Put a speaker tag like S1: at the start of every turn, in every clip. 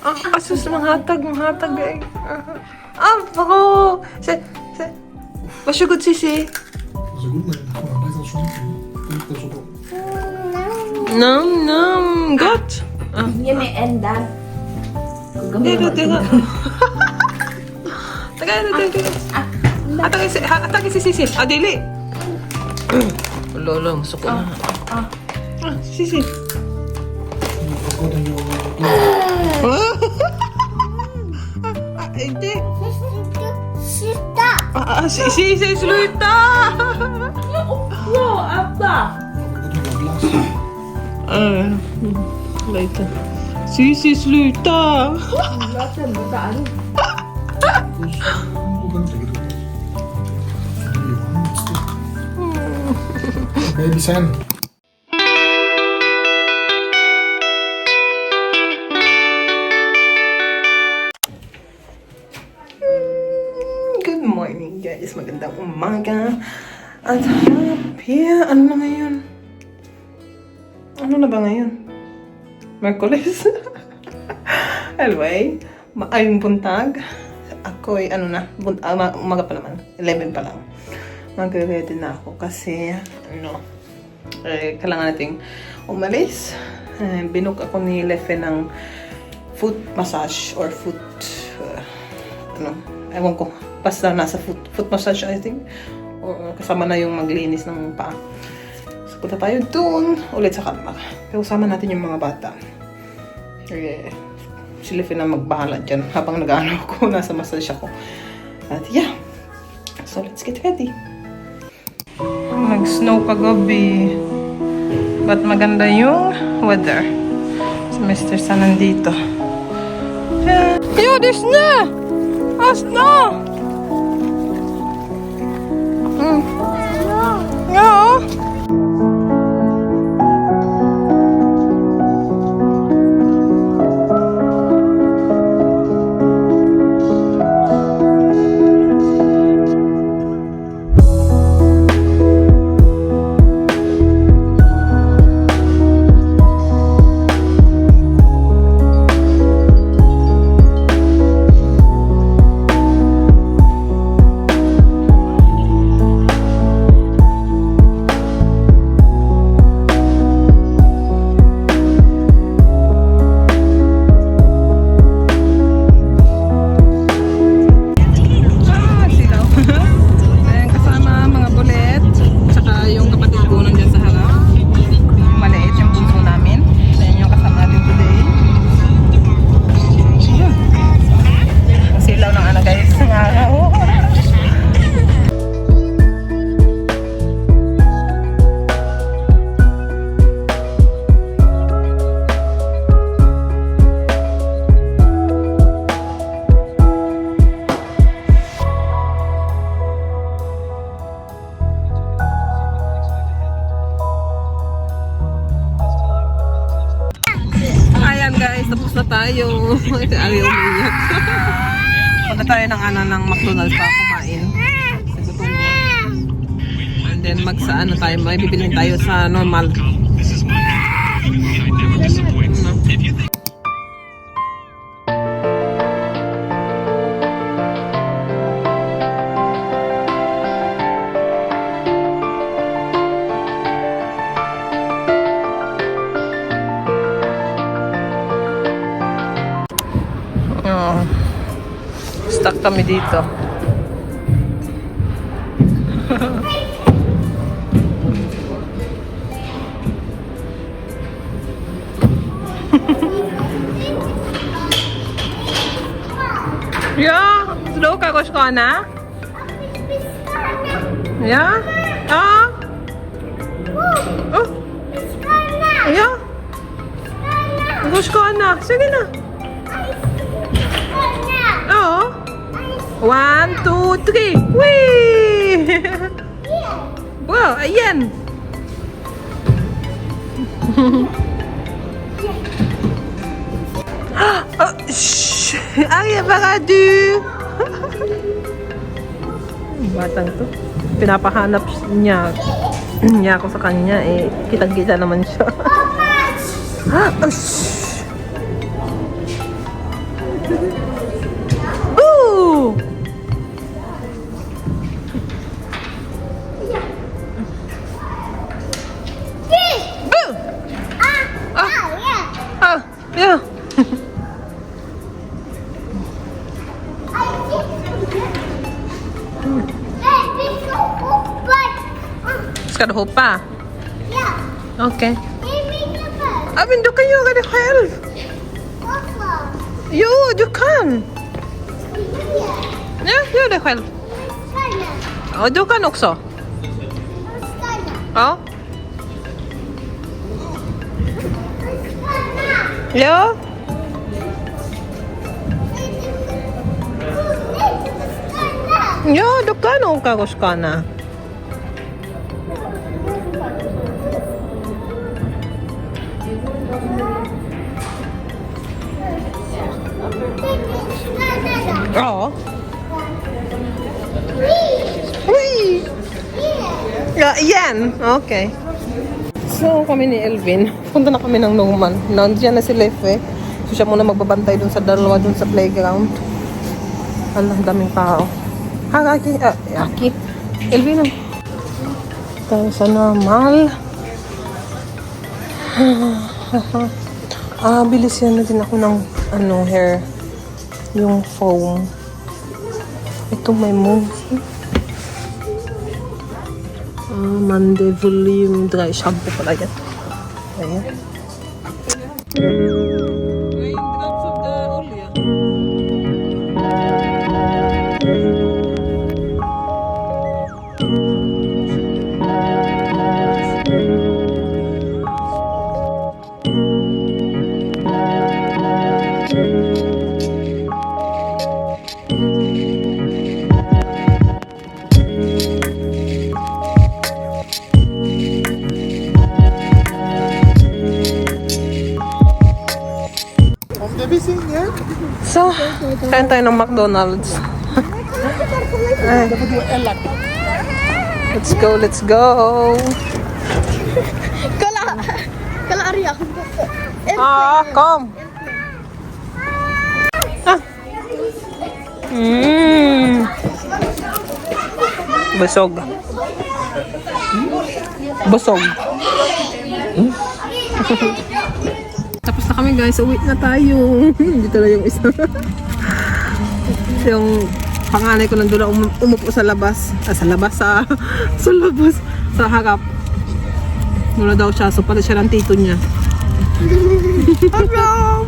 S1: Asus, manghatag eh. Bako! Masugod sisi.
S2: Masugod na. Ako na, kahit ang sunod. Kahit ang sunod.
S1: Nam, got.
S3: Hindi may endan.
S1: Dito. Atake si sisi. Dili. Lolo, masuko na. Sisi.
S2: Ako na yung...
S1: Hindi.
S3: Sita!
S1: Sisi, sluta!
S3: Wow, apa?
S2: Ako na yung glass.
S1: Later. Sisi, sluta!
S3: Lasa, bukaan.
S2: Terus, ako ganito gitu. Hindi yung gusto. Baby San.
S1: Good morning guys, magandang umaga. At happy, ano na ngayon? Ano na ba ngayon? Merkulis? Anyway, maayong buntag. Ako'y umaga pa naman, 11 pa lang. Mag-ready na ako kasi, kailangan nating umalis. Binook ako ni Lefe ng foot massage or foot, ewan ko, basta nasa foot massage I think. Or kasama na yung maglinis ng paa. So, punta tayo dun ulit sa Kalmar. Pero usama natin yung mga bata. Si Lefe na magbahala dyan habang nag-ano ako, nasa massage ako. At yeah, so let's get ready. Nag-snow kagabi. But maganda yung weather. Si Mr. San nandito. Yo, this na! Snow! Ja. Tapos na tayo. Ari umiyak. Punta tayo ng McDonald's para kumain. Gutom niya. And then magsaan na tayo. May bibilin tayo sa normal. Stuck kami dito. Ja, slow ka ko na? Ja? Ah? Oh. Ja. Gusto ko na. Sige na. Oo. 1, 2, 3. Whee! Wow, ayan. Oh, shh! Ay, bagadu! Batang to. Pinapahanap niya ako sa kanya. Kitang-kita naman siya. Oh, shh! Ska du hoppa?
S3: Ja.
S1: Okej.
S3: Jag vill inte.
S1: Ja, men du kan göra det själv.
S3: Varför?
S1: Jo, du kan.
S3: Ja.
S1: Ja, gör det själv.
S3: Stanna.
S1: Ja, du kan också.
S3: Stanna.
S1: Ja.
S3: Stanna.
S1: Ja.
S3: Stanna.
S1: Ja, du kan åka rutschkana.
S3: Stanna.
S1: Ja.
S3: Wee.
S1: Hui!
S3: Yeah.
S1: Ja, igen. Okay. So, kami ni Elvin. Punta na kami ng Noman. Nandiyan na si Lefe. So, siya muna magbabantay dun sa dalawa dun sa playground. Alam, daming tao. Ha, Aki. Aki. Elvin. Tayo sa normal. Bilis yan na din ako ng hair. Yung foam. Ito may move. Monday volume dry shampoo pala yan. Ayan. Drops of the olya. So, kain tayo ng McDonald's. Ay. Let's go, let's go.
S3: Kala Arya.
S1: Come. Busog. Busog. Tapos na kami guys, uwi na tayo. Dito na yung isa. Yung panganay ko nandun na umupo sa labas. Sa labas. Sa harap. Muna daw siya. So pala siya ng tito niya. Hello!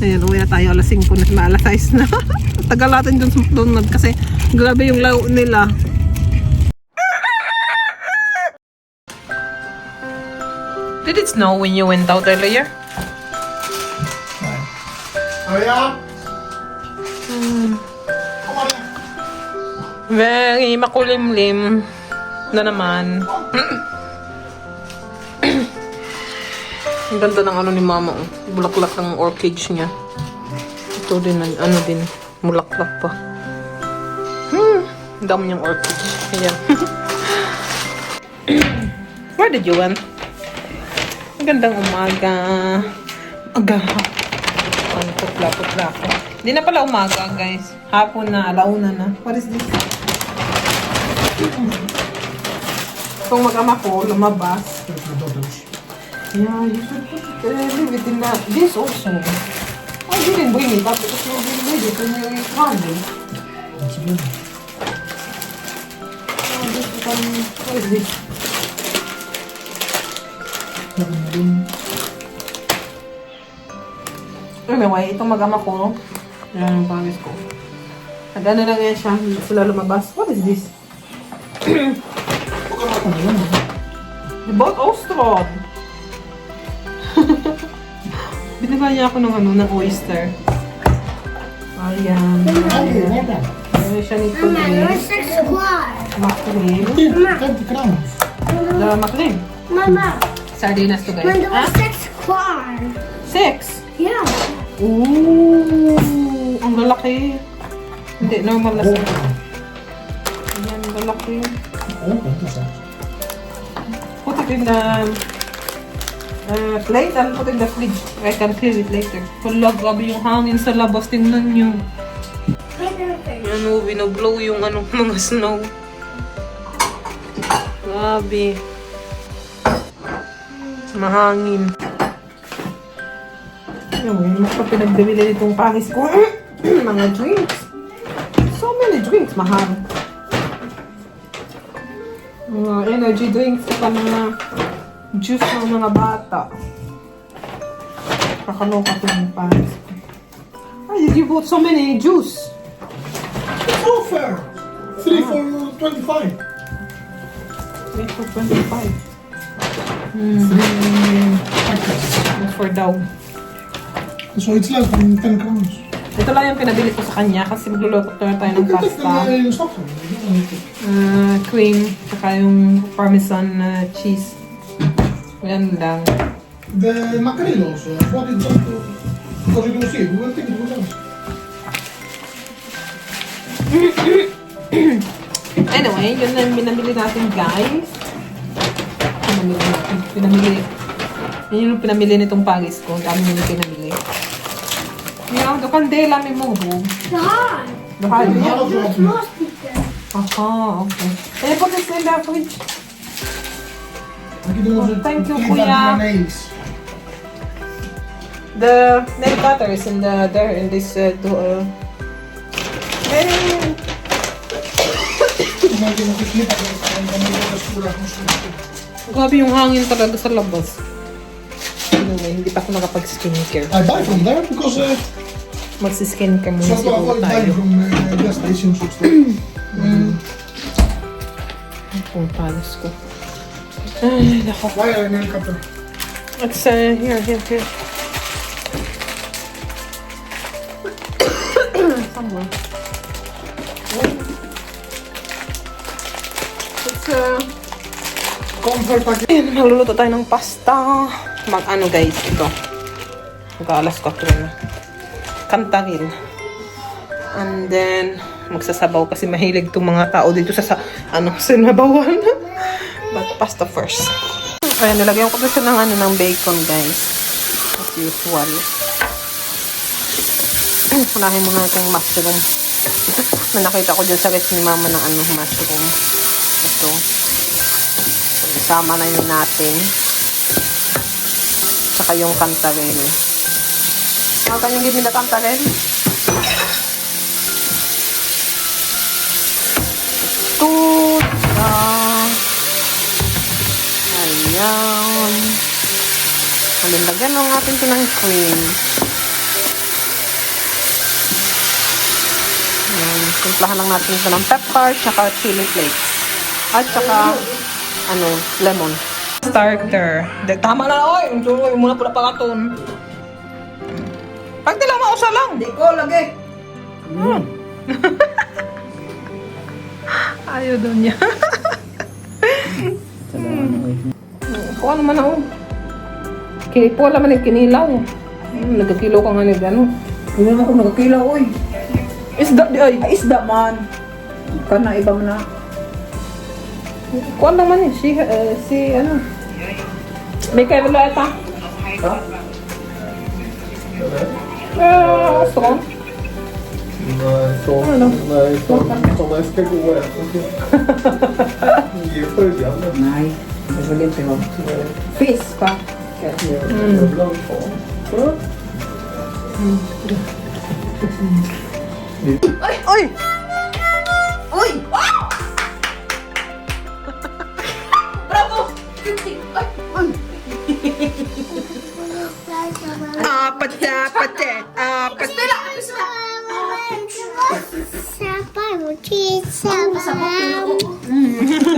S1: Ayan, uwi na tayo. Alas 5 na. Alas 6 na. Tagal natin dun sa McDonald's kasi grabe yung laro nila. Did it snow when you went out earlier?
S2: Oh ja?
S1: Very makulimlim na naman. Ang ganda ng ano ni mama. Oh. Bulaklak ng orchids niya. Ito din, ano din, mulaklak pa. Ang dami niyang orchids. Ayan. Where did you went? Ang gandang umaga. Ano, putla ko. Di na pala umaga, guys. Hapon na, alauna na. What is this? Itong mag-ama ko, lumabas. Yeah, you should leave it in this also. I didn't bring it, but it will be ready when you travel. What is this? Anyway, itong mag-ama ko, yan yung pangis ko. Nag-ano lang yan siya, hindi sila lumabas. What is this? You bought Ostrod. Binigyan niya ako ng oyster. Ayan. Ayan siya nito guys. Mackerel.
S2: 50 kronor.
S1: The mackerel.
S3: Mamma,
S1: Sardinas to guys.
S3: men det var
S1: Ah?
S3: 6 kvar.
S1: 6?
S3: Ja.
S1: Ooh, ang lalaki. Hindi, normal na siya. Ayan, lalaki. Put it in the plate and put it in the fridge. I can clear it later. Wala, grabe yung hangin sa labas. Tingnan nyo. Ano, binoblow yung mga snow. Grabe. Mahangin. Anyway, mas pa pinagdawili itong pahis ko. Mga drinks. So many drinks, mahal. Mga energy drinks sa mga juice ng mga bata. Kakaloka ko yung pants. Why did you bought so many juice?
S2: It's all fair. 3 for 25.
S1: 3 for 25.
S2: 3 packets.
S1: That's for dog.
S2: So it's less than 10 crowns.
S1: Ito lang yung pinabili ko sa kanya kasi magluluto tayo ng
S2: You can take
S1: pasta.
S2: the stuff. You don't need to.
S1: Cream, saka yung parmesan cheese. Yan lang.
S2: The mackerel also. I bought it just to, because you can see, we will think it was us.
S1: Anyway, yun na yung pinamili natin, guys. Pinamili. Yun yung pinamili nitong pagis ko. Ang dami nyo yung pinamili. Yeah, the kandela may mo.
S3: Dahan.
S1: Bahal niya.
S3: It's more sticker.
S1: Aha, okay. Can you put this in the fridge?
S2: I can also
S1: Thank you,
S2: clean up
S1: Kuya.
S2: my nails.
S1: The nail cutter is in the there in this door. Very
S2: Imagine makikita ko kung ano yung basura kung sino.
S1: grabe yung hangin talaga sa labas. Anyway, hindi pa ako nakapag-skincare.
S2: I buy from there because
S1: Magsi-skincare muna
S2: so
S1: siguro
S2: I buy
S1: tayo.
S2: from gas station so
S1: Kung palos ko. Ay, nako.
S2: Why are nail cutter?
S1: It's here. Somewhere. It's
S2: Comfort packet.
S1: ayun, magluluto tayo ng pasta. Mag-ano guys, ito. Mag-alas 4 na. Kantarin. And then, magsasabaw kasi mahilig itong mga tao dito sa sinabawan. But pasta first. Ayan, nilagyan ko siya ng ng bacon guys. As usual. Unahin muna natin yung mushroom. Na nakita ko dyan sa rest ni mama ng mushroom. Ito. So, isama na yun natin. Saka yung kantarin. Can you give me the kantarin? Ayan. Lagyan lang natin ito ng cream. Ayan. Simplahan lang natin ito ng pepper, tsaka chili flakes. At tsaka, lemon. Starter. Tama na, oy! Yung muna pula pakaton. Pag nila mausa lang. Di ko, lagi. Ayaw daw niya. Kuha naman ako. Kinipo naman yung kinilaw. Nagkakilo ka nga nila, ano?
S4: Hindi naman ako nagkilaw, oy.
S1: Isda, di ay.
S4: Ay, isda man. Kana iba man na.
S1: Kuha naman eh. Si, May kayo wala ata.
S4: Ha?
S1: Strong.
S2: Nej, så man ska gå efter. Ge följande.
S4: Nej, det vill inte ha. Fisk pa.
S2: Ibland kvar.
S1: Oj!
S3: Oj! Bravo!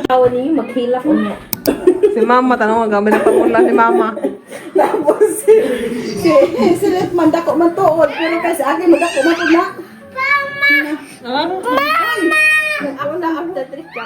S4: Tawa niyo, maghilak o niya.
S1: Si mama, tanong nga, gamit na pamula si mama.
S4: Tapos si Ritman, dako man tuod. Pero kasi akin, madako man tuod na.
S1: Ano?
S4: Ako na after trip ka.